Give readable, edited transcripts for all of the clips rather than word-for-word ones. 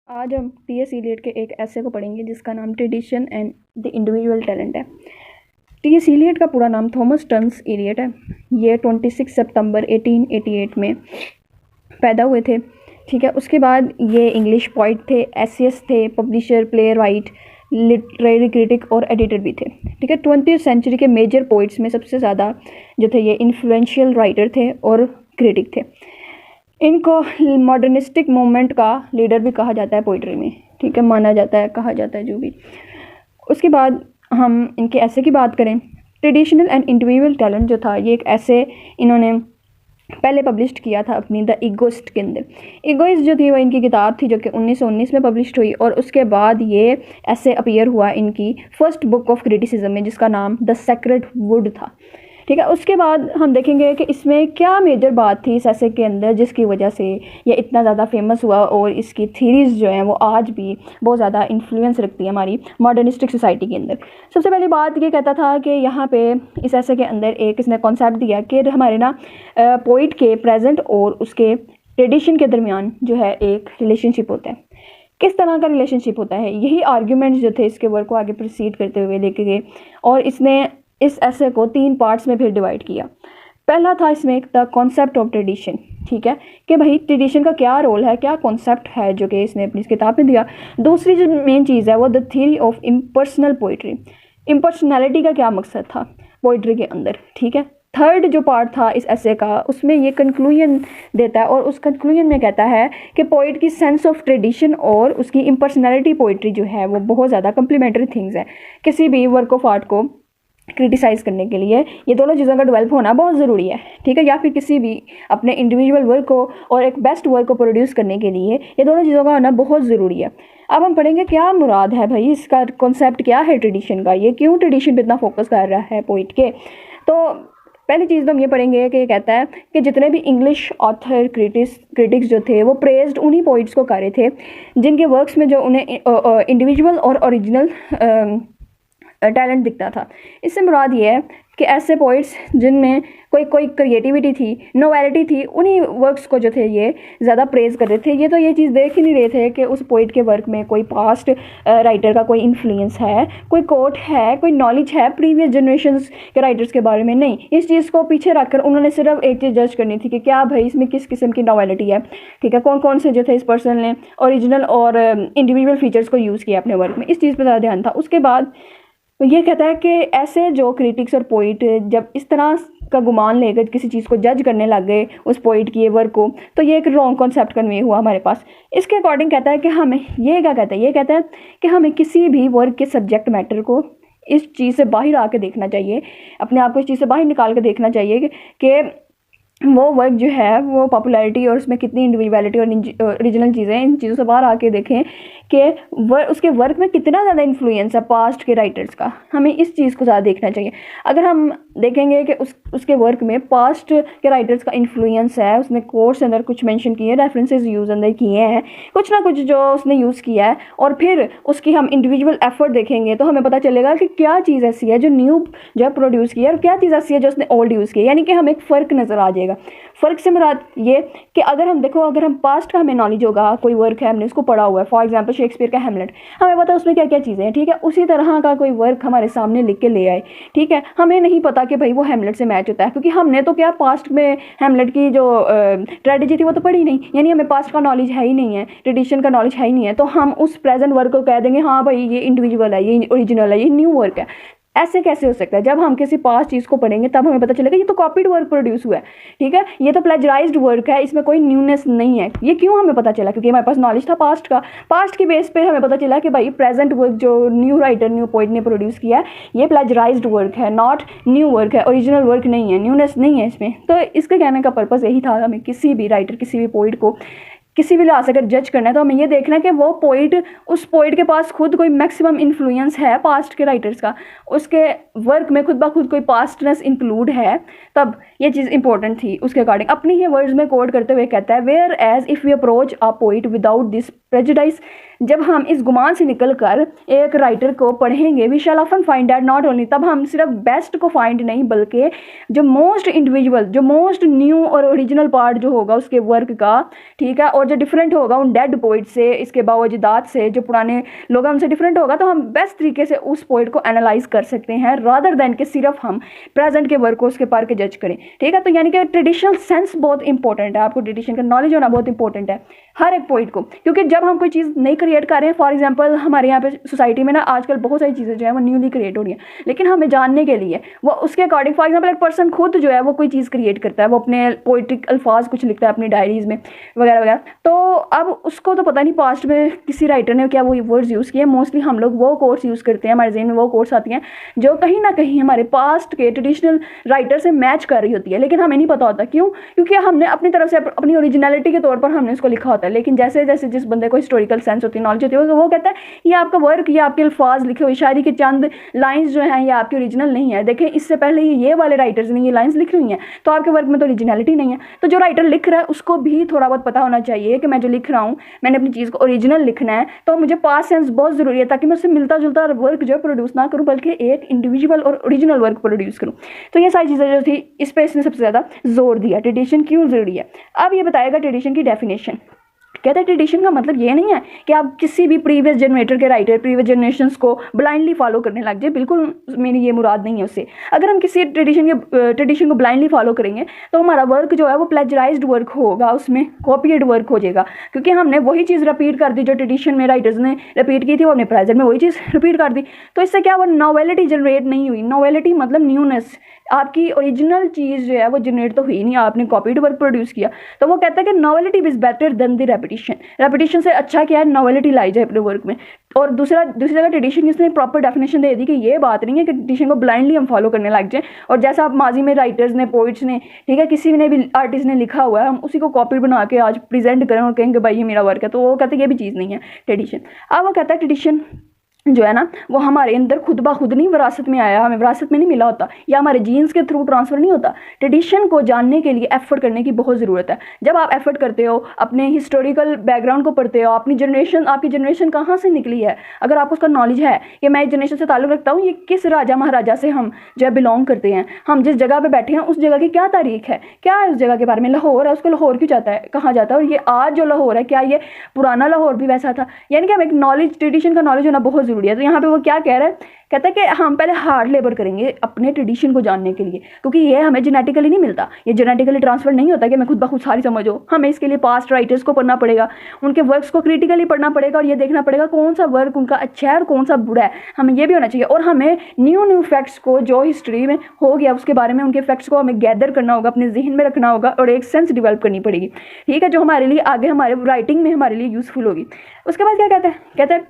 आज हम T.S.. Elliot के एक ऐसे को पढ़ेंगे जिसका नाम tradition and the individual talent है। टी.एस. इलियट का पूरा नाम थॉमस टर्न्स इलियट है। ये 26 सितंबर 1888 में पैदा हुए थे। ठीक है, उसके बाद ये इंग्लिश पोइट थे, एसेइस्ट थे, publisher, play right, literary critic और एडिटर भी थे। ठीक है, 20वीं सेंचुरी के मेजर पोइट्स में सबसे ज़्यादा जो थे ये इन्फ्लुएंशियल राइटर थे और क्रिटिक थे। इनको मॉडर्निस्टिक मूवमेंट का लीडर भी कहा जाता है पोइट्री में। ठीक है, माना जाता है, कहा जाता है, जो भी। उसके बाद हम इनके ऐसे की बात करें, ट्रेडिशनल एंड इंडिविजुअल टैलेंट जो था, ये एक ऐसे इन्होंने पहले पब्लिश किया था अपनी द इगोइस्ट के अंदर। इगोइस्ट जो थी वो इनकी किताब थी जो कि 1919 में पब्लिश हुई, और उसके बाद ये ऐसे अपीयर हुआ इनकी फर्स्ट बुक ऑफ क्रिटिसिज्म में जिसका नाम द सेक्रेड वुड था। ठीक है, उसके बाद हम देखेंगे कि इसमें क्या मेजर बात थी इस ऐसे के अंदर जिसकी वजह से ये इतना ज़्यादा फेमस हुआ, और इसकी थीरीज़ जो हैं वो आज भी बहुत ज़्यादा इन्फ्लुएंस रखती है हमारी मॉडर्निस्टिक सोसाइटी के अंदर। सबसे पहली बात ये कहता था कि यहाँ पे इस ऐसे के अंदर एक इसने कॉन्सेप्ट दिया कि हमारे ना पोइट के प्रेजेंट और उसके ट्रेडिशन के दरमियान जो है एक रिलेशनशिप होता है। किस तरह का रिलेशनशिप होता है, यही आर्ग्यूमेंट्स जो थे इसके वर्क को आगे प्रोसीड करते हुए लेके गए, और इसने इस ऐसे को 3 पार्ट्स में फिर डिवाइड किया। पहला था इसमें द कॉन्सेप्ट ऑफ ट्रेडिशन। ठीक है, कि भाई ट्रेडिशन का क्या रोल है, क्या कॉन्सेप्ट है, जो कि इसने अपनी किताब में दिया। दूसरी जो मेन चीज़ है वो the theory of impersonal poetry. Impersonality का क्या मकसद था पोइट्री के अंदर। ठीक है, थर्ड जो पार्ट था इस ऐसे का, उसमें ये कंक्लूजन देता है, और उस कंक्लूजन में कहता है कि पोइट की सेंस ऑफ ट्रेडिशन और उसकी इम्पर्सनैलिटी पोइट्री जो है वो बहुत ज़्यादा कम्प्लीमेंट्री थिंग्स है। किसी भी वर्क ऑफ आर्ट को क्रिटिसाइज़ करने के लिए ये दोनों चीज़ों का डेवलप होना बहुत ज़रूरी है। ठीक है, या फिर किसी भी अपने इंडिविजुअल वर्क को और एक बेस्ट वर्क को प्रोड्यूस करने के लिए ये दोनों चीज़ों का होना बहुत ज़रूरी है। अब हम पढ़ेंगे क्या मुराद है भाई, इसका कॉन्सेप्ट क्या है ट्रेडिशन का, ये क्यों ट्रेडिशन पे इतना फोकस कर रहा है पोइट के। तो पहली चीज़ तो हम ये पढ़ेंगे कि कहता है कि जितने भी इंग्लिश ऑथर क्रिटिक्स जो थे वो प्रेज्ड उन्हीं पोइट्स को कर रहे थे जिनके वर्क्स में जो उन्हें इंडिविजुअल और ओरिजिनल टैलेंट दिखता था। इससे मुराद ये है कि ऐसे पोइट्स जिनमें कोई क्रिएटिविटी थी, नोवेलिटी थी, उन्हीं वर्क्स को जो थे ये ज़्यादा प्रेज़ कर रहे थे। ये तो ये चीज़ देख ही नहीं रहे थे कि उस पोइट के वर्क में कोई पास्ट राइटर का कोई इन्फ्लुएंस है, कोई कोट है, कोई नॉलेज है प्रीवियस जनरेशन्स के राइटर्स के बारे में। नहीं, इस चीज़ को पीछे रखकर उन्होंने सिर्फ एक चीज़ जज करनी थी कि क्या भाई इसमें किस किस्म की नॉवेलिटी है। ठीक है, कौन कौन से जो थे इस पर्सन ने ओरिजिनल और इंडिविजुअल फीचर्स को यूज़ किया अपने वर्क में, इस चीज़ पर ज़्यादा ध्यान था। उसके बाद ये कहता है कि ऐसे जो क्रिटिक्स और पोइट जब इस तरह का गुमान लेकर किसी चीज़ को जज करने लग गए उस पोइट की वर्क को, तो ये एक रॉन्ग कॉन्सेप्ट कन्वे हुआ हमारे पास। इसके अकॉर्डिंग कहता है कि हमें ये क्या कहता है, ये कहता है कि हमें किसी भी वर्क के सब्जेक्ट मैटर को इस चीज़ से बाहर आके देखना चाहिए, अपने आप को इस चीज़ से बाहर निकाल कर देखना चाहिए कि वो वर्क जो है वो पॉपुलैरिटी और उसमें कितनी इंडिविजुअलिटी और ओरिजिनल चीज़ें, इन चीज़ों से बाहर आके देखें कि उसके वर्क में कितना ज़्यादा इन्फ्लुएंस है पास्ट के राइटर्स का। हमें इस चीज़ को ज़्यादा देखना चाहिए। अगर हम देखेंगे कि उसके वर्क में पास्ट के राइटर्स का इन्फ्लुएंस है, उसने कोर्स अंदर कुछ मेंशन किए, रेफरेंसेस यूज़ अंदर किए हैं, कुछ ना कुछ जो उसने यूज़ किया है, और फिर उसकी हम इंडिविजुअल एफर्ट देखेंगे तो हमें पता चलेगा कि क्या चीज़ ऐसी है जो न्यू जो है प्रोड्यूस किया, और क्या चीज़ ऐसी है जो उसने ओल्ड यूज़ किया। यानी कि हमें एक फ़र्क नज़र आ जाएगा। फ़र्क से मुराद ये कि अगर हम पास्ट का हमें नॉलेज होगा, कोई वर्क है हमने उसको पढ़ा हुआ है, फॉर एग्जांपल शेक्सपियर का हैमलेट, हमें पता है उसमें क्या क्या चीज़ें हैं। ठीक है, उसी तरह का कोई वर्क हमारे सामने लिख के ले आए, ठीक है, हमें नहीं पता कि भाई वो हैमलेट से मैच होता है, क्योंकि हमने तो क्या पास्ट में हैमलेट की जो स्ट्रेटजी थी वो तो पढ़ी नहीं, यानी हमें पास्ट का नॉलेज है ही नहीं है, ट्रेडिशन का नॉलेज है ही नहीं है, तो हम उस प्रेजेंट वर्क को कह देंगे हाँ भाई ये इंडिविजुअल है, ये ओरिजिनल है, ये न्यू वर्क है। ऐसे कैसे हो सकता है? जब हम किसी पास्ट चीज़ को पढ़ेंगे तब हमें पता चलेगा ये तो कॉपीड वर्क प्रोड्यूस हुआ है। ठीक है, ये तो प्लेजराइज्ड वर्क है, इसमें कोई न्यूनेस नहीं है। ये क्यों हमें पता चला? क्योंकि हमारे पास नॉलेज था पास्ट का। पास्ट के बेस पे हमें पता चला कि भाई प्रेजेंट वर्क जो न्यू राइटर, न्यू पोइट ने प्रोड्यूस किया है, ये प्लेजराइज्ड वर्क है, नॉट न्यू वर्क है, ओरिजिनल वर्क नहीं है, न्यूनेस नहीं है इसमें। तो इसके कहने का पर्पज़ यही था, हमें किसी भी राइटर, किसी भी पोइट को किसी भी लिहाज से अगर जज करना है तो हमें ये देखना है कि वो पोइट, उस पोइट के पास खुद कोई मैक्सिमम इन्फ्लुएंस है पास्ट के राइटर्स का, उसके वर्क में खुद ब खुद कोई पास्टनेस इंक्लूड है, तब ये चीज़ इंपॉर्टेंट थी। उसके अकॉर्डिंग अपनी ही वर्ड्स में कोट करते हुए कहता है, whereas if we approach a poet without this prejudice जब हम इस गुमान से निकल कर एक राइटर को पढ़ेंगे, we shall often find that not only, तब हम सिर्फ बेस्ट को फाइंड नहीं बल्कि जो मोस्ट इंडिविजुअल, जो मोस्ट न्यू और ओरिजिनल पार्ट जो होगा उसके वर्क का, ठीक है, और जो डिफरेंट होगा उन डेड पोइट से, इसके बावजूदात से, जो पुराने लोग हैं उनसे डिफरेंट होगा, तो हम बेस्ट तरीके से उस पोइट को एनालाइज कर सकते हैं रादर देन कि सिर्फ हम प्रेजेंट के वर्क को उसके पार के जज करें, ठीक है। तो यानी कि ट्रेडिशनल सेंस बहुत इंपॉर्टेंट है, आपको ट्रेडिशन का नॉलेज होना बहुत इंपॉर्टेंट है हर एक पोइट को, क्योंकि जब हम कोई चीज़ नई क्रिएट कर रहे हैं, फॉर एग्जांपल हमारे यहाँ पे सोसाइटी में ना आजकल बहुत सारी चीज़ें जो है वो न्यूली क्रिएट हो रही हैं, लेकिन हमें जानने के लिए वो उसके अकॉर्डिंग, फॉर एग्जांपल एक पर्सन खुद जो है वो कोई चीज़ क्रिएट करता है, वो अपने पोइट्रिक अल्फाज कुछ लिखता है अपनी डायरीज में वगैरह वगैरह, तो अब उसको तो पता नहीं पास्ट में किसी राइटर ने क्या वो वर्ड्स यूज़ किए। मोस्टली हम लोग वो कोर्स यूज़ करते हैं, हमारे ज़हन में वो कोर्स आती हैं जो कहीं ना कहीं हमारे पास्ट के ट्रेडिशनल राइटर से मैच कर रही होती है, लेकिन हमें नहीं पता होता क्यों, क्योंकि हमने अपनी तरफ से अपनी ओरिजिनलिटी के तौर पर हमने उसको लिखा होता है। लेकिन जैसे जैसे जिस बंदे को हिस्टोरिकल सेंस होती है, नॉलेज होती है, वो कहता है ये आपका वर्क, ये आपके अल्फाज लिखे हुए शायरी के चंद लाइन्स जो हैं ये आपकी ओरिजिनल नहीं है, देखें इससे पहले ये वाले राइटर्स ने ये लाइन्स लिखी हुई हैं, तो आपके वर्क में तो ओरिजिनलिटी नहीं है। तो जो राइटर लिख रहा है उसको भी थोड़ा बहुत पता होना चाहिए कि मैं जो लिख रहा हूँ मैंने अपनी चीज़ को ओरिजिनल लिखना है, तो मुझे पास्ट सेंस बहुत ज़रूरी है ताकि मैं उससे मिलता जुलता वर्क जो है प्रोड्यूस ना करूँ बल्कि एक इंडिविजुअल और ओरिजिनल वर्क प्रोड्यूस करूँ। तो ये सारी चीज़ें जो थी इस पर इसने सबसे ज़्यादा जोर दिया, ट्रेडिशन क्यों ज़रूरी है। अब ये बताएगा ट्रेडिशन की डेफिनेशन। कहते हैं ट्रेडिशन का मतलब ये नहीं है कि आप किसी भी प्रीवियस जनरेटर के राइटर, प्रीवियस जनरेशंस को ब्लाइंडली फॉलो करने लग जाए, बिल्कुल मेरी ये मुराद नहीं है उससे। अगर हम किसी ट्रेडिशन को ब्लाइंडली फॉलो करेंगे तो हमारा वर्क जो है वो प्लेजराइज्ड वर्क होगा, उसमें कॉपीड वर्क हो जाएगा, क्योंकि हमने वही चीज़ रिपीट कर दी जो ट्रेडिशन में राइटर्स ने रिपीट की थी, वो अपने प्रेजेंट में वही चीज़ रिपीट कर दी। तो इससे क्या वो नॉवेलिटी जनरेट नहीं हुई। नॉवेलिटी मतलब न्यूनेस, आपकी ओरिजिनल चीज़ जो है वो जनरेट तो हुई नहीं, आपने कॉपीड वर्क प्रोड्यूस किया। तो वो कहता है कि novelty is better than the repetition से अच्छा क्या है, नॉवेलिटी लाई जाए अपने वर्क में। और दूसरी जगह ट्रेडिशन की इसने प्रॉपर डेफिनेशन दे दी कि ये बात नहीं है कि ट्रेडिशन को ब्लाइंडली हम फॉलो करने लग जाए, और जैसा आप माजी में राइटर्स ने, पोइट्स ने, ठीक है, किसी ने भी आर्टिस्ट ने लिखा हुआ है हम उसी को कॉपी बना के आज प्रेजेंट करें और कहेंगे भाई ये मेरा वर्क है। तो वो कहते हैं ये भी चीज़ नहीं है ट्रेडिशन। अब वो कहता है ट्रेडिशन जो है ना वो हमारे अंदर खुद ब खुद नहीं विरासत में आया, हमें विरासत में नहीं मिला होता या हमारे जीन्स के थ्रू ट्रांसफ़र नहीं होता। ट्रेडिशन को जानने के लिए एफर्ट करने की बहुत ज़रूरत है। जब आप एफर्ट करते हो, अपने हिस्टोरिकल बैकग्राउंड को पढ़ते हो, अपनी जनरेशन, आपकी जनरेशन कहाँ से निकली है, अगर आपको उसका नॉलेज है कि मैं इस जनरेशन से ताल्लुक़ रखता हूँ, ये किस राजा महाराजा से हम जो है बिलोंग करते हैं, हम जिस जगह पर बैठे हैं उस जगह की क्या तारीख है, क्या है उस जगह के बारे में, लाहौर है, उसको लाहौर क्यों जाता है, कहाँ जाता है, और ये आज जो लाहौर है क्या ये पुराना लाहौर भी वैसा था। यानी कि हमें एक नॉलेज, ट्रेडिशन का नॉलेज होना बहुत ज़रूरी है। तो यहाँ पे वो क्या कह रहा है, कहता है कि हम पहले हार्ड लेबर करेंगे अपने ट्रेडिशन को जानने के लिए, क्योंकि ये हमें जेनेटिकली नहीं मिलता, ये जेनेटिकली ट्रांसफर नहीं होता कि मैं खुद ब खुद सारी समझ हो। हमें इसके लिए पास्ट राइटर्स को पढ़ना पड़ेगा, उनके वर्क्स को क्रिटिकली पढ़ना पड़ेगा और ये देखना पड़ेगा कौन सा वर्क उनका अच्छा है और कौन सा बुरा है। हमें ये भी होना चाहिए, और हमें न्यू फैक्ट्स को जो हिस्ट्री में हो गया उसके बारे में उनके फैक्ट्स को हमें गैदर करना होगा, अपने जहन में रखना होगा और एक सेंस डेवलप करनी पड़ेगी, ठीक है, जो हमारे लिए आगे हमारे राइटिंग में हमारे लिए यूज़फुल होगी। उसके बाद क्या कहते हैं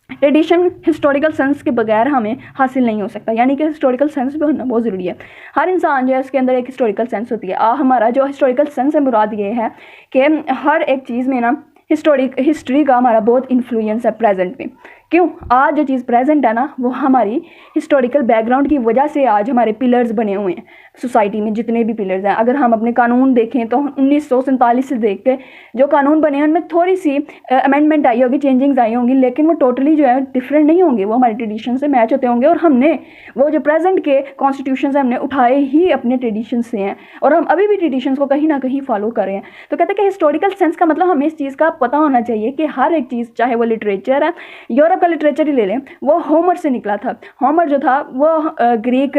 ट्रेडिशन हिस्टोरिकल सेंस के बगैर हमें हासिल नहीं हो सकता, यानी कि हिस्टोरिकल सेंस भी होना बहुत ज़रूरी है। हर इंसान जो है उसके अंदर एक हिस्टोरिकल सेंस होती है। हमारा जो हिस्टोरिकल सेंस है मुराद ये है कि हर एक चीज़ में ना हिस्ट्री का हमारा बहुत इन्फ्लुएंस है प्रेजेंट में। क्यों? आज जो चीज़ प्रेजेंट है ना वो हमारी हिस्टोरिकल बैकग्राउंड की वजह से आज हमारे पिलर्स बने हुए हैं सोसाइटी में, जितने भी पिलर्स हैं। अगर हम अपने कानून देखें तो 1947 से देख के जो कानून बने हैं उनमें थोड़ी सी अमेंडमेंट आई होगी, चेंजिंग्स आई होंगी, लेकिन वो टोटली जो है डिफरेंट नहीं होंगे, वो हमारे ट्रेडिशन से मैच होते होंगे। और हमने वो जो प्रेजेंट के कॉन्स्टिट्यूशन हमने उठाए ही अपने ट्रेडिशन से हैं और हम अभी भी ट्रेडिशन को कहीं ना कहीं फॉलो कर रहे हैं। तो कहते हैं कि हिस्टोरिकल सेंस का मतलब हमें इस चीज़ का पता होना चाहिए कि हर एक चीज़, चाहे वो लिटरेचर है, यूरोप का लिटरेचर ही ले लें, वो होमर से निकला था। होमर जो था वो ग्रीक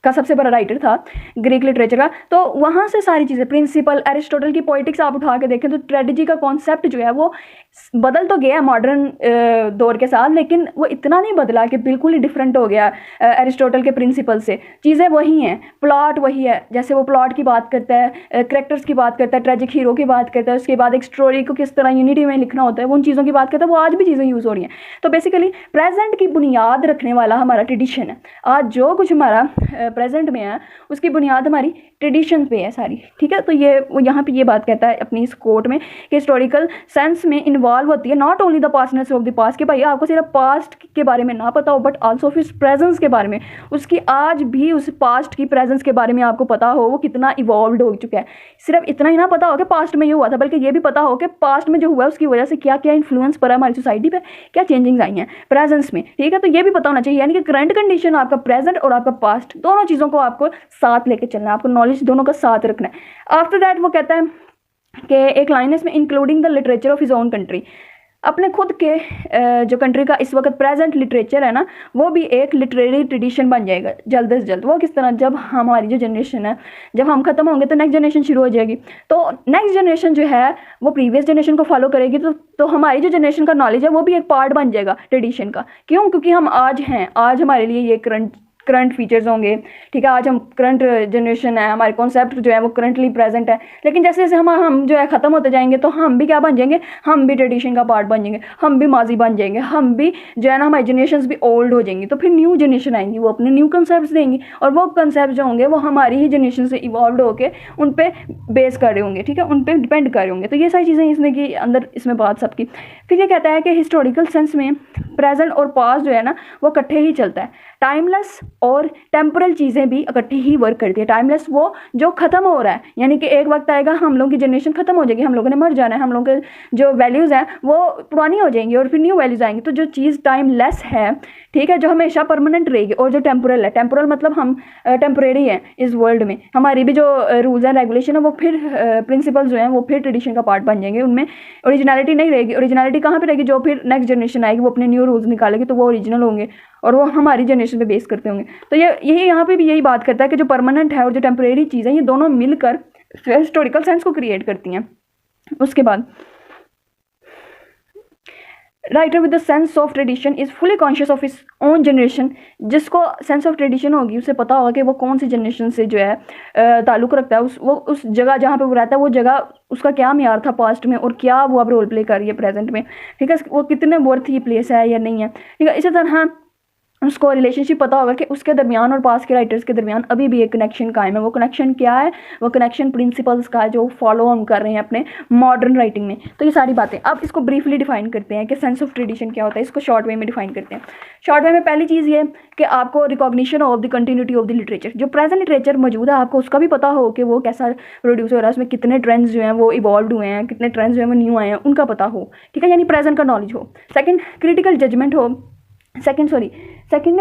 का सबसे बड़ा राइटर था ग्रीक लिटरेचर का। तो वहाँ से सारी चीज़ें, प्रिंसिपल, एरिस्टोटल की पोइटिक्स आप उठा के देखें तो ट्रेजेडी का कॉन्सेप्ट जो है वो बदल तो गया मॉडर्न दौर के साथ, लेकिन वो इतना नहीं बदला कि बिल्कुल ही डिफरेंट हो गया एरिस्टोटल के प्रिंसिपल से। चीज़ें वही हैं, प्लॉट वही है, जैसे वो प्लॉट की बात करता है, कैरेक्टर्स की बात करता है, ट्रेजिक हीरो की बात करता है, उसके बाद एक स्टोरी को किस तरह यूनिटी में लिखना होता है, वो उन चीज़ों की बात करता है। वो आज भी चीज़ें यूज़ हो रही हैं। तो बेसिकली प्रेजेंट की बुनियाद रखने वाला हमारा ट्रेडिशन है। आज जो कुछ हमारा प्रेजेंट में है उसकी बुनियाद हमारी ट्रेडिशन पे है सारी, ठीक है। तो ये वो यहाँ पे ये बात कहता है अपनी इस कोट में कि हिस्टोरिकल सेंस में इन्वॉल्व होती है not only the pastness of the past, कि भाई आपको सिर्फ पास्ट के बारे में ना पता हो बट आल्सो ऑफ इस प्रेजेंस के बारे में, उसकी आज भी उस पास्ट की प्रेजेंस के बारे में आपको पता हो वो कितना इवॉल्व हो चुका है। सिर्फ इतना ही ना पता हो कि पास्ट में ये हुआ था, बल्कि ये भी पता हो कि पास्ट में जो हुआ है उसकी वजह से क्या क्या इन्फ्लुएंस पड़ा हमारी सोसाइटी पे, क्या चेंजिंग्स आई हैं प्रेजेंस में, ठीक है। तो ये भी पता होना चाहिए, यानी कि करंट कंडीशन, आपका प्रेजेंट और आपका पास्ट, दोनों चीज़ों को आपको साथ लेके चलना है, आपको नॉलेज दोनों का साथ रखना है। आफ्टर दैट वो कहता है कि एक लाइन है इसमें, including the literature of his own country, अपने खुद के जो कंट्री का इस वक्त प्रेजेंट लिटरेचर है ना वो भी एक लिटरेरी ट्रेडिशन बन जाएगा जल्द से जल्द। वो किस तरह, जब हमारी जो जनरेशन है, जब हम खत्म होंगे तो नेक्स्ट जनरेशन शुरू हो जाएगी, तो नेक्स्ट जनरेशन जो है वो प्रीवियस जनरेशन को फॉलो करेगी, तो हमारी जो जनरेशन का नॉलेज है वो भी एक पार्ट बन जाएगा ट्रेडिशन का। क्यों? क्योंकि हम आज हैं, आज हमारे लिए ये करंट फीचर्स होंगे, ठीक है। आज हम करंट जनरेशन है, हमारे कॉन्सेप्ट जो है वो करंटली प्रेजेंट है, लेकिन जैसे जैसे हम जो है ख़त्म होते जाएंगे तो हम भी क्या बन जाएंगे, हम भी ट्रेडिशन का पार्ट बन जाएंगे, हम भी माजी बन जाएंगे, हम भी जो है ना हमारी जनरेशन भी ओल्ड हो जाएंगी। तो फिर न्यू जनरेशन आएंगी, वो अपने न्यू कंसेप्ट देंगी और वो कंसेप्ट जो होंगे वो हमारी ही जनरेशन से इवॉल्व होकर उन पर बेस कर रहे होंगे, ठीक है, उन पर डिपेंड कर रहे होंगे। तो ये सारी चीज़ें इसमें कि अंदर इसमें बात सबकी। फिर ये कहता है कि हिस्टोरिकल सेंस में प्रेजेंट और पास्ट जो है ना वो इकट्ठे ही चलता है। टाइमलेस और टेम्पोरल चीज़ें भी इकट्ठी ही वर्क करती है। टाइमलेस वो जो ख़त्म हो रहा है, यानी कि एक वक्त आएगा हम लोगों की जनरेशन ख़त्म हो जाएगी, हम लोगों ने मर जाना है, हम लोगों के जो वैल्यूज़ हैं वो पुरानी हो जाएंगी और फिर न्यू वैल्यूज़ आएंगी। तो जो चीज़ टाइमलेस है, ठीक है, जो हमेशा परमानेंट रहेगी, और जो टेम्पोरल है, टेम्पोरल मतलब हम टेम्परेरी हैं इस वर्ल्ड में, हमारी भी जो रूल्स एंड रेगुलेशन है वो फिर प्रिंसिपल्स जो हैं वो फिर ट्रेडिशन का पार्ट बन जाएंगे, उनमें ओरिजिनलिटी नहीं रहेगी। ओरिजिनलिटी कहाँ पर रहेगी? जो फिर नेक्स्ट जनरेशन आएगी वो अपने न्यू रूल्स निकालेगी तो वो ओरिजिनल होंगे और वो हमारी जनरेशन पे बेस करते होंगे। तो यही यहाँ पे भी यही बात करता है कि जो परमानेंट है और जो टेम्परेरी चीज़ है ये दोनों मिलकर हिस्टोरिकल सेंस को क्रिएट करती हैं। उसके बाद writer with the sense of tradition is fully conscious of his own generation. जिसको सेंस ऑफ ट्रेडिशन होगी उसे पता होगा कि वो कौन सी जनरेशन से जो है ताल्लुक़ रखता है, उस जगह जहाँ पे वो रहता है वो जगह उसका क्या म्यार था पास्ट में और क्या वो अब रोल प्ले कर रही है प्रेजेंट में, ठीक है, वो कितने वर्थ ही प्लेस है या नहीं है, ठीक है। इसी तरह उसको रिलेशनशिप पता होगा कि उसके दरमियान और पास के राइटर्स के दरमियान अभी भी एक कनेक्शन कायम है। वो कनेक्शन क्या है? वो कनेक्शन प्रिंसिपल्स का जो फॉलो हम कर रहे हैं अपने मॉडर्न राइटिंग में। तो ये सारी बातें अब इसको ब्रीफली डिफाइन करते हैं कि सेंस ऑफ ट्रेडिशन क्या होता है। इसको शॉर्ट वे में डिफाइन करते हैं। शॉर्ट वे में पहली चीज़ ये कि आपको recognition of the continuity of the literature, जो प्रेजेंट लिटरेचर मौजूद है आपको उसका भी पता हो कि वो कैसा प्रोड्यूस हो रहा है, उसमें कितने ट्रेंड्स जो हैं वो इवॉल्व हुए हैं, कितने ट्रेंड्स जो हैं वो न्यू आए हैं, उनका पता हो, ठीक है, यानी प्रेजेंट का नॉलेज हो। सेकेंड, क्रिटिकल जजमेंट हो। सेकंड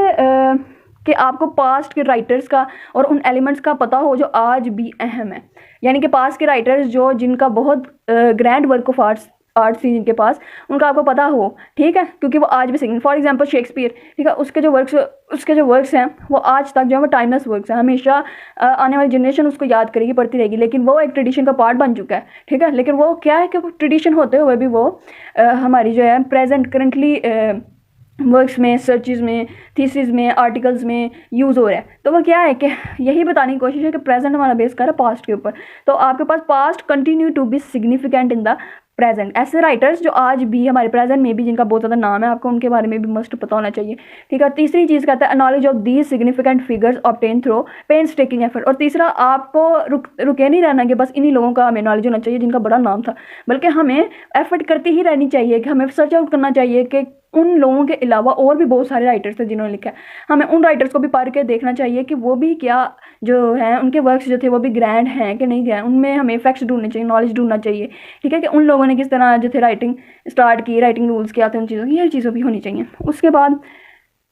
कि आपको पास्ट के राइटर्स का और उन एलिमेंट्स का पता हो जो आज भी अहम है, यानी कि पास्ट के राइटर्स जो जिनका बहुत ग्रैंड वर्क ऑफ आर्ट्स थी जिनके पास, उनका आपको पता हो, ठीक है, क्योंकि वो आज भी सिंग। फॉर एग्जांपल शेक्सपियर, ठीक है, उसके जो वर्क्स हैं वो आज तक जो है वो टाइमलेस वर्क्स हैं, हमेशा आने वाली जनरेशन उसको याद करेगी, पढ़ती रहेगी, लेकिन वो एक ट्रेडिशन का पार्ट बन चुका है, ठीक है। लेकिन वो क्या है कि वो ट्रेडिशन होते हुए भी वो हमारी जो है प्रेजेंट करंटली वर्क्स में, सर्चेज में, थीसिस में, आर्टिकल्स में यूज़ हो रहा है। तो वो क्या है कि यही बताने की कोशिश है कि प्रेजेंट हमारा बेस कर रहा है पास्ट के ऊपर। तो आपके पास past continue to be significant in the present. ऐसे राइटर्स जो आज भी हमारे प्रेजेंट में भी जिनका बहुत ज़्यादा नाम है, आपको उनके बारे में भी मस्ट पता होना चाहिए, ठीक है। तीसरी चीज़ कहता है knowledge of these significant figures obtain through painstaking effort. और तीसरा, आपको रुके नहीं रहना कि बस इन्हीं लोगों का हमें नॉलेज होना चाहिए जिनका बड़ा नाम था, बल्कि हमें एफर्ट करती ही रहनी चाहिए कि हमें सर्च आउट करना चाहिए कि उन लोगों के अलावा और भी बहुत सारे राइटर्स थे जिन्होंने लिखा है। हमें उन राइटर्स को भी पढ़ के देखना चाहिए कि वो भी क्या जो है उनके वर्क्स जो थे वो भी ग्रैंड हैं कि नहीं ग्रैंड, उनमें हमें फैक्ट्स ढूंढने चाहिए, नॉलेज ढूंढना चाहिए, ठीक है, कि उन लोगों ने किस तरह जो थे राइटिंग स्टार्ट की, राइटिंग रूल्स क्या थे, उन चीज़ों की, ये चीज़ें भी होनी चाहिए। उसके बाद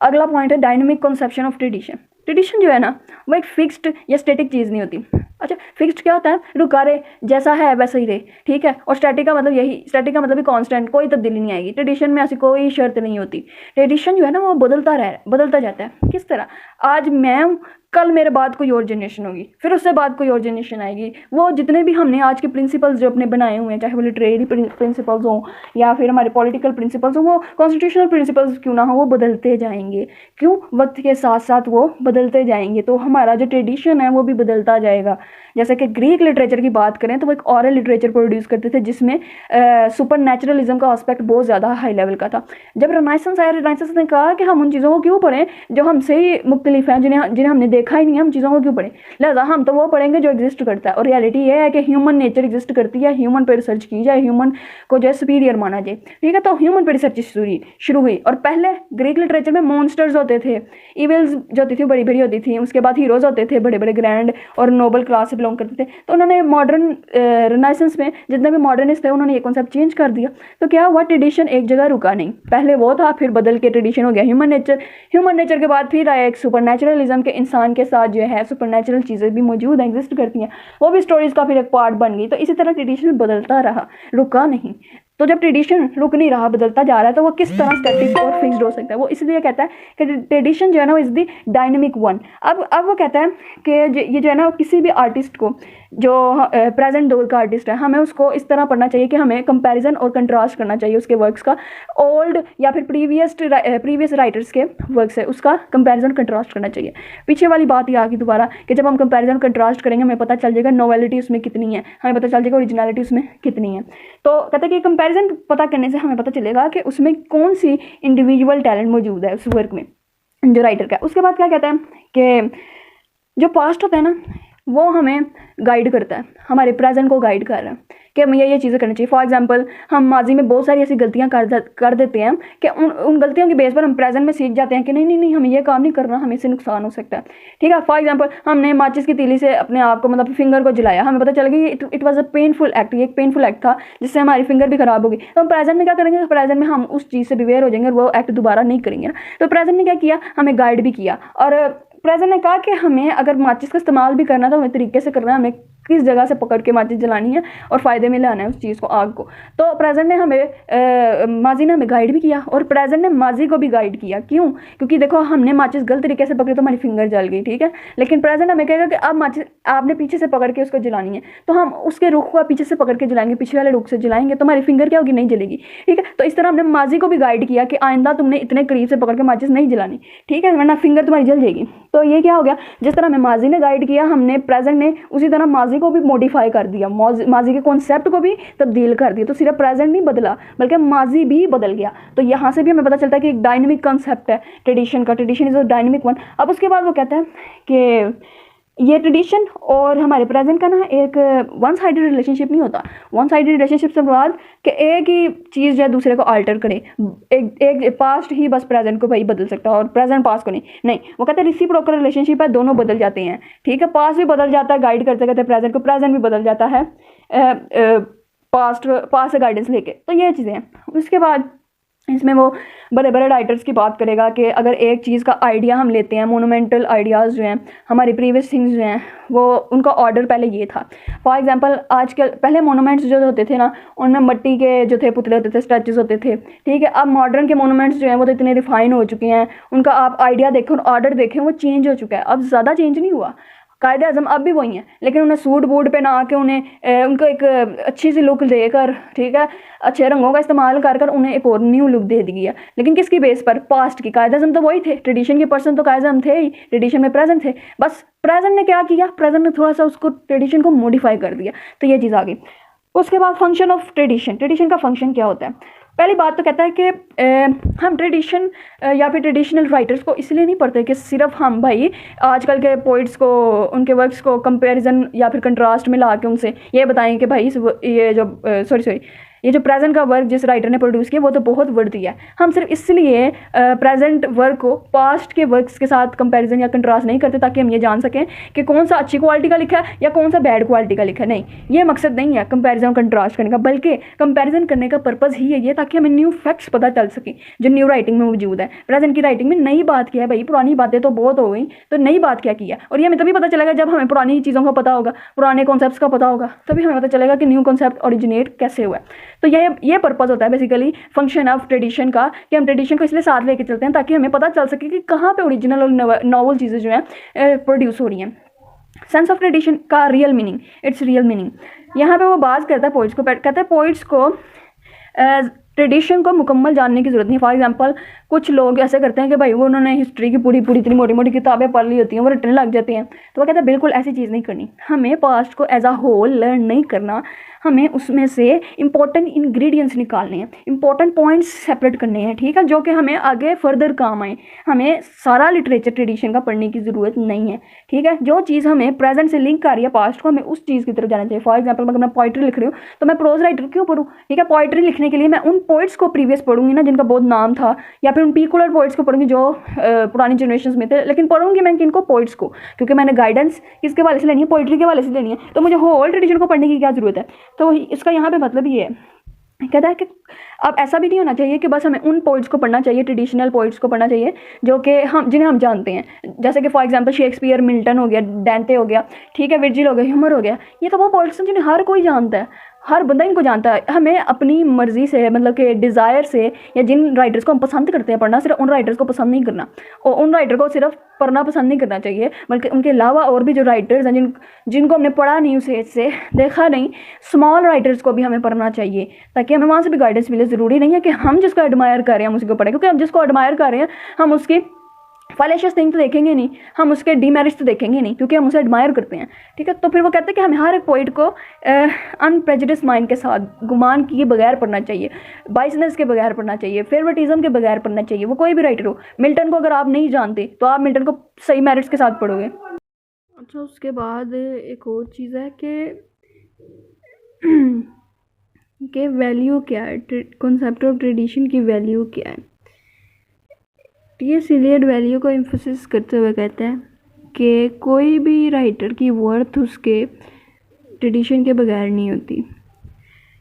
अगला पॉइंट है dynamic conception of tradition. Tradition जो है ना वो एक फिक्स्ड या स्टैटिक चीज़ नहीं होती। अच्छा, फिक्स्ड क्या होता है? रुका रहे, जैसा है वैसा ही रहे, ठीक है। और स्टैटिक का मतलब यही, स्टैटिक का मतलब भी कांस्टेंट, कोई तब्दीली नहीं आएगी। ट्रेडिशन में ऐसी कोई शर्त नहीं होती। ट्रेडिशन जो है ना वो बदलता जाता है। किस तरह? आज मैं हूँ, कल मेरे बाद कोई और जनरेशन होगी, फिर उससे बाद कोई और जनरेशन आएगी। वो जितने भी हमने आज के प्रिंसिपल्स जो अपने बनाए हुए हैं, चाहे वो लिटरेरी प्रिंसिपल्स हों या फिर हमारे पॉलिटिकल प्रिंसिपल्स हों, वो कॉन्स्टिट्यूशनल प्रिंसिपल्स क्यों ना हो, वो बदलते जाएंगे। क्यों? वक्त के साथ साथ वो बदलते जाएंगे। तो हमारा जो ट्रेडिशन है वो भी बदलता जाएगा। जैसे कि ग्रीक लिटरेचर की बात करें तो वो एक ऑरल लिटरेचर प्रोड्यूस करते थे जिसमें सुपर नेचुरलिज्म का एस्पेक्ट बहुत ज़्यादा हाई लेवल का था। जब रेनेसांस आया, रेनेसांस ने कहा कि हम उन चीज़ों को क्यों पढ़ें जो हमसे ही मुख्तलिफ हैं, जिन्हें हमने देखा देखा ही नहीं, हम चीज़ों को क्यों पढ़ें। लिहाजा हम तो वो पढ़ेंगे जो एग्जिस्ट करता है, और रियलिटी ये है कि ह्यूमन नेचर एग्जिस्ट करती है, ह्यूमन पर रिसर्च की जाए, ह्यूमन को जो है सुपीरियर माना जाए, ठीक है। तो ह्यूमन पर रिसर्च शुरू हुई, और पहले ग्रीक लिटरेचर में मॉन्स्टर्स होते थे, इविल्स जो होती थी बड़ी बड़ी होती थी, उसके बाद हीरोज होते थे बड़े बड़े ग्रैंड और नोबल क्लास से बिलोंग करते थे। तो उन्होंने मॉडर्न रिनाइसेंस में जितने भी मॉडर्निस्ट थे उन्होंने ये कॉन्सेप्ट चेंज कर दिया। तो क्या हुआ, ट्रेडिशन एक जगह रुका नहीं, पहले वो था, फिर बदल के ट्रेडिशन हो गया ह्यूमन नेचर के बाद फिर आया एक सुपरनेचुरलिज्म के इंसान के साथ जो है सुपरनेचुरल चीज़ें भी मौजूद हैं, एग्जिस्ट करती हैं, वो भी स्टोरीज का फिर एक पार्ट बन गई। तो इसी तरह ट्रेडिशन बदलता रहा, रुका नहीं। तो जब ट्रेडिशन रुक नहीं रहा, बदलता जा रहा है, तो वो किस तरह स्टैटिक और फिक्स्ड हो सकता है। वो इसलिए कहता है कि ट्रेडिशन जो है ना इज़ द डायनेमिक वन। अब वो कहता है कि ये जो है ना किसी भी आर्टिस्ट को, जो प्रेजेंट दौर का आर्टिस्ट है, हमें उसको इस तरह पढ़ना चाहिए कि हमें कंपैरिजन और कंट्रास्ट करना चाहिए उसके वर्क्स का, ओल्ड या फिर प्रीवियस राइटर्स के वर्क से उसका कंपैरिजन कंट्रास्ट करना चाहिए। पीछे वाली बात ये आ गई दोबारा कि जब हम कंपैरिजन कंट्रास्ट करेंगे हमें पता चल जाएगा नोवेलिटी उसमें कितनी है, हमें पता चल जाएगा ओरिजिनलिटी उसमें कितनी है। तो कहते हैं कि कंपैरिजन पता करने से हमें पता चलेगा कि उसमें कौन सी इंडिविजुअल टैलेंट मौजूद है उस वर्क में जो राइटर का। उसके बाद क्या कहता है कि जो पास्ट होता है ना वो हमें गाइड करता है, हमारे प्रेजेंट को गाइड कर रहा है कि हमें ये चीज़ें करनी चाहिए। फॉर एग्जांपल हम माजी में बहुत सारी ऐसी गलतियां कर देते हैं कि उन गलतियों की बेस पर हम प्रेजेंट में सीख जाते हैं कि नहीं हमें ये काम नहीं करना, हमें इससे नुकसान हो सकता है, ठीक है। फॉर एग्जांपल हमने माचिस की तीली से अपने आप को मतलब फिंगर को जलाया, हमें पता चल गया it was a painful act, ये एक पेनफुल एक्ट था जिससे हमारी फिंगर भी खराब होगी। तो हम प्रेजेंट में क्या करेंगे, तो प्रेजेंट में हम उस चीज़ से बिवेयर हो जाएंगे और वो एक्ट दोबारा नहीं करेंगे ना। तो प्रेजेंट ने क्या किया, हमें गाइड भी किया, और प्रेजेंट ने कहा कि हमें अगर माचिस का इस्तेमाल भी करना है तो हमें तरीके से करना है, हमें किस जगह से पकड़ के माचिस जलानी है और फ़ायदे में लाना है उस चीज़ को, आग को। तो प्रेजेंट ने हमें माजी ने हमें गाइड भी किया और प्रेजेंट ने माजी को भी गाइड किया। क्यों? क्योंकि देखो हमने माचिस गलत तरीके से पकड़ी तो हमारी फिंगर जल गई, ठीक है। लेकिन प्रेजेंट हमें कहेगा कि अब माचिस आपने पीछे से पकड़ के उसको जलानी है, तो हम उसके रुख को पीछे से पकड़ के जलाएंगे, पीछे वाले रुख से जलाएंगे तो हमारी फिंगर क्या होगी, नहीं जलेगी, ठीक है। तो इस तरह हमने माजी को भी गाइड किया कि आइंदा तुमने इतने करीब से पकड़ के माचिस नहीं जलानी, ठीक है, वरना फिंगर तुम्हारी जल जाएगी। तो ये क्या हो गया, जिस तरह हमें माजी ने गाइड किया, हमने प्रेजेंट ने उसी तरह माजी को भी मॉडिफाई कर दिया, माजी के कॉन्सेप्ट को भी तब्दील कर दिया। तो सिर्फ प्रेजेंट नहीं बदला बल्कि माजी भी बदल गया। तो यहाँ से भी हमें पता चलता है कि एक डायनेमिक कॉन्सेप्ट है ट्रेडिशन का, tradition is a dynamic one. अब उसके बाद वो कहता है कि ये ट्रेडिशन और हमारे प्रेजेंट का ना एक वन साइडेड रिलेशनशिप नहीं होता। वन साइडेड रिलेशनशिप से बाद कि एक ही चीज़ जो है दूसरे को अल्टर करे, एक पास्ट ही बस प्रेजेंट को भाई बदल सकता है और प्रेजेंट पास्ट को नहीं। वो कहते हैं रेसिप्रोकल रिलेशनशिप है, दोनों बदल जाते हैं, ठीक है। पास्ट भी बदल जाता है गाइड करते करते प्रेजेंट को, प्रेजेंट भी बदल जाता है पास्ट से गाइडेंस लेके। तो ये चीज़ें हैं। उसके बाद इसमें वो बड़े बड़े राइटर्स की बात करेगा कि अगर एक चीज़ का आइडिया हम लेते हैं, मोनूमेंटल आइडियाज़ जो हैं, हमारी प्रीवियस थिंग्स जो हैं, वो उनका ऑर्डर पहले ये था। फॉर एग्जांपल आजकल पहले मोनूमेंट्स जो होते थे ना, उनमें मिट्टी के जो थे पुतले होते थे, स्टैचूज होते थे, ठीक है। अब मॉडर्न के मोनूमेंट्स जो हैं वो तो इतने रिफाइन हो चुके हैं, उनका आप आइडिया देखें और ऑर्डर देखें वो चेंज हो चुका है। अब ज़्यादा चेंज नहीं हुआ, कायदे आज़म अब भी वही हैं, लेकिन उन्हें सूट बूट पहना के उन्हें उनको एक अच्छी सी लुक देकर, ठीक है, अच्छे रंगों का इस्तेमाल कर कर उन्हें एक और न्यू लुक दे दी है। लेकिन किसकी बेस पर? पास्ट की। कायदे आज़म तो वही थे, ट्रेडिशन के पर्सन तो कायदे आज़म थे ही, ट्रेडिशन में प्रेजेंट थे। बस प्रेजेंट ने क्या किया, प्रेजेंट ने थोड़ा सा उसको ट्रेडिशन को मॉडिफाई कर दिया। तो ये चीज़ आ गई। उसके बाद फंक्शन ऑफ ट्रेडिशन, ट्रेडिशन का फंक्शन क्या होता है। पहली बात तो कहता है कि हम ट्रेडिशन या फिर ट्रेडिशनल राइटर्स को इसलिए नहीं पढ़ते कि सिर्फ हम भाई आजकल के पोइट्स को, उनके वर्क्स को कंपैरिजन या फिर कंट्रास्ट में ला के उनसे ये बताएं कि भाई ये जो ये जो प्रेजेंट का वर्क जिस राइटर ने प्रोड्यूस किया वो तो बहुत वर्दी है। हम सिर्फ इसलिए प्रेजेंट वर्क को पास्ट के वर्क्स के साथ कंपैरिजन या कंट्रास्ट नहीं करते ताकि हम ये जान सकें कि कौन सा अच्छी क्वालिटी का लिखा है या कौन सा बैड क्वालिटी का लिखा है। नहीं, ये मकसद नहीं है कंपैरिजन कंट्रास्ट करने का, बल्कि कंपैरिजन करने का पर्पज़ ही है ये ताकि हमें न्यू फैक्ट्स पता चल सके जो न्यू राइटिंग में मौजूद है। प्रेजेंट की राइटिंग में नई बात क्या है भाई, पुरानी बातें तो बहुत हो गई, तो नई बात क्या की है। और ये हमें तभी पता चलेगा जब हमें पुरानी चीज़ों का पता होगा, पुराने कॉन्सेप्ट्स का पता होगा, तभी हमें पता चलेगा कि न्यू कॉन्सेप्ट ओरिजिनेट कैसे हुआ है। तो ये पर्पज़ होता है बेसिकली फंक्शन ऑफ ट्रेडिशन का, कि हम ट्रेडिशन को इसलिए साथ लेके चलते हैं ताकि हमें पता चल सके कि कहाँ पे ओरिजिनल और नॉवल चीज़ें जो हैं प्रोड्यूस हो रही हैं। सेंस ऑफ ट्रेडिशन का real meaning, it's real meaning. यहाँ पे वो बात करता है पोइट्स को, कहता है पोइट्स को ट्रेडिशन को मुकम्मल जानने की ज़रूरत नहीं। फॉर एग्जांपल कुछ लोग ऐसे करते हैं कि भाई वो उन्होंने हिस्ट्री की पूरी इतनी मोटी मोटी किताबें पढ़ ली होती हैं, वो रटने लग जाते हैं। तो वो कहता है बिल्कुल ऐसी चीज़ नहीं करनी, हमें पास्ट को एज अ होल लर्न नहीं करना, हमें उसमें से इंपॉर्टेंट इंग्रेडिएंट्स निकालने हैं, इंपॉर्टेंट पॉइंट्स सेपरेट करने हैं, ठीक है, जो कि हमें आगे फर्दर काम आए। हमें सारा लिटरेचर ट्रेडिशन का पढ़ने की ज़रूरत नहीं है, ठीक है। जो चीज़ हमें प्रेजेंट से लिंक कर रही है पास्ट को, हमें उस चीज़ की तरफ जाना चाहिए। फॉर एग्जाम्पल अगर मैं पोइट्री लिख रही हूँ तो मैं प्रोज राइटर क्यों पढ़ूँ, ठीक है। पोइट्री लिखने के लिए मैं उन पोइट्स को प्रीवियस पढ़ूंगी ना जिनका बहुत नाम था, या फिर उन पर्टिकुलर पोइट्स को पढ़ूंगी जो पुरानी जनरेशन में थे, लेकिन पढ़ूंगी मैं किनको, पोइट्स को, क्योंकि मैंने गाइडेंस किसके वाले से लेनी है, पोइट्री के वाले से लेनी है। तो मुझे होल ट्रेडिशन को पढ़ने की क्या ज़रूरत है। तो इसका यहाँ पे मतलब ये है, कहता है कि अब ऐसा भी नहीं होना चाहिए कि बस हमें उन पोइट्स को पढ़ना चाहिए, ट्रेडिशनल पोइट्स को पढ़ना चाहिए जो कि हम जिन्हें हम जानते हैं, जैसे कि फॉर एग्जांपल शेक्सपियर, मिल्टन हो गया, डेंटे हो गया, ठीक है, वर्जिल हो गया, ह्यूमर हो गया। ये तो वो पोइट्स हैं जिन्हें हर कोई जानता है, हर बंदा इनको जानता है। हमें अपनी मर्जी से, मतलब कि डिज़ायर से, या जिन राइटर्स को हम पसंद करते हैं पढ़ना, सिर्फ उन राइटर्स को पसंद नहीं करना, और उन राइटर को सिर्फ पढ़ना पसंद नहीं करना चाहिए, बल्कि उनके अलावा और भी जो राइटर्स हैं जिनको हमने पढ़ा नहीं, उस एज से देखा नहीं, स्मॉल राइटर्स को भी हमें पढ़ना चाहिए, ताकि हमें वहाँ से भी गाइडेंस मिले। ज़रूरी नहीं है कि हम जिसको एडमायर कर रहे हैं हम उसी को पढ़ें, क्योंकि हम जिसको एडमायर कर रहे हैं हम उसकी फैलेशियस थिंग तो देखेंगे नहीं, हम उसके डीमेरिट्स तो देखेंगे नहीं, क्योंकि हम उसे एडमायर करते हैं, ठीक है। तो फिर वो कहते हैं कि हमें हर एक पोइट को अनप्रेजुडिस्ड माइंड के साथ, गुमान किए बगैर पढ़ना चाहिए, बाइसनेस के बगैर पढ़ना चाहिए, फेवरेटिज्म के बगैर पढ़ना चाहिए, वो कोई भी राइटर हो। मिल्टन को अगर आप नहीं जानते तो आप मिल्टन को सही मेरिट्स के साथ पढ़ोगे। अच्छा, उसके बाद एक और चीज़ है कि वैल्यू क्या है, कॉन्सेप्ट ऑफ ट्रेडिशन की वैल्यू क्या है। टी.एस. इलियट वैल्यू को एम्फोसिस करते हुए कहते हैं कि कोई भी राइटर की वर्थ उसके ट्रेडिशन के बगैर नहीं होती।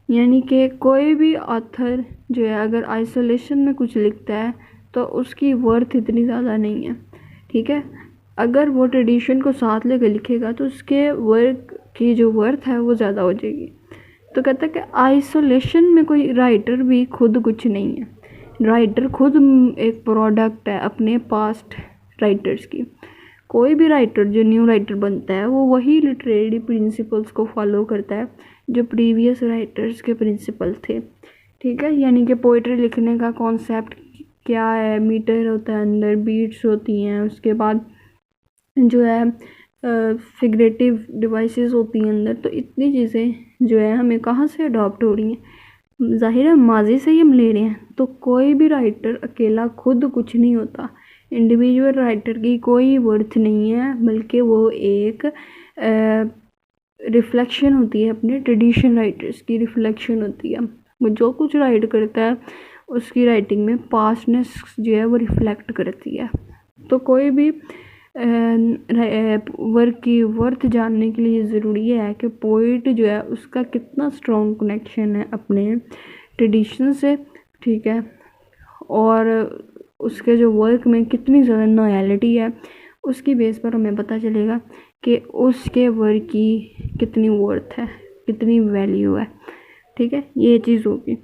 यानी कि कोई भी ऑथर जो है अगर आइसोलेशन में कुछ लिखता है तो उसकी वर्थ इतनी ज़्यादा नहीं है, ठीक है। अगर वो ट्रेडिशन को साथ लेकर लिखेगा तो उसके वर्क की जो वर्थ है वो ज़्यादा हो जाएगी। तो कहता है कि आइसोलेशन में कोई राइटर भी खुद कुछ नहीं है, राइटर खुद एक प्रोडक्ट है अपने पास्ट राइटर्स की। कोई भी राइटर जो न्यू राइटर बनता है वो वही लिटरेरी प्रिंसिपल्स को फॉलो करता है जो प्रीवियस राइटर्स के प्रिंसिपल थे, ठीक है। यानी कि पोइट्री लिखने का कॉन्सेप्ट क्या है, मीटर होता है अंदर, बीट्स होती हैं, उसके बाद जो है फिगरेटिव डिवाइसेस होती हैं अंदर। तो इतनी चीज़ें जो है हमें कहाँ से अडॉप्ट हो रही हैं, ज़ाहिर है माजी से ही हम ले रहे हैं। तो कोई भी राइटर अकेला खुद कुछ नहीं होता, इंडिविजुअल राइटर की कोई वर्थ नहीं है, बल्कि वो एक रिफ्लेक्शन होती है, अपने ट्रेडिशन राइटर्स की रिफ्लेक्शन होती है। वो जो कुछ राइट करता है उसकी राइटिंग में पास्टनेस जो है वो रिफ्लेक्ट करती है। तो कोई भी वर्क की वर्थ जानने के लिए ज़रूरी है कि पोइट जो है उसका कितना स्ट्रॉन्ग कनेक्शन है अपने ट्रेडिशन से, ठीक है, और उसके जो वर्क में कितनी ज़्यादा लॉयल्टी है। उसकी बेस पर हमें पता चलेगा कि उसके वर्क की कितनी वर्थ है, कितनी वैल्यू है, ठीक है। ये चीज़ होगी।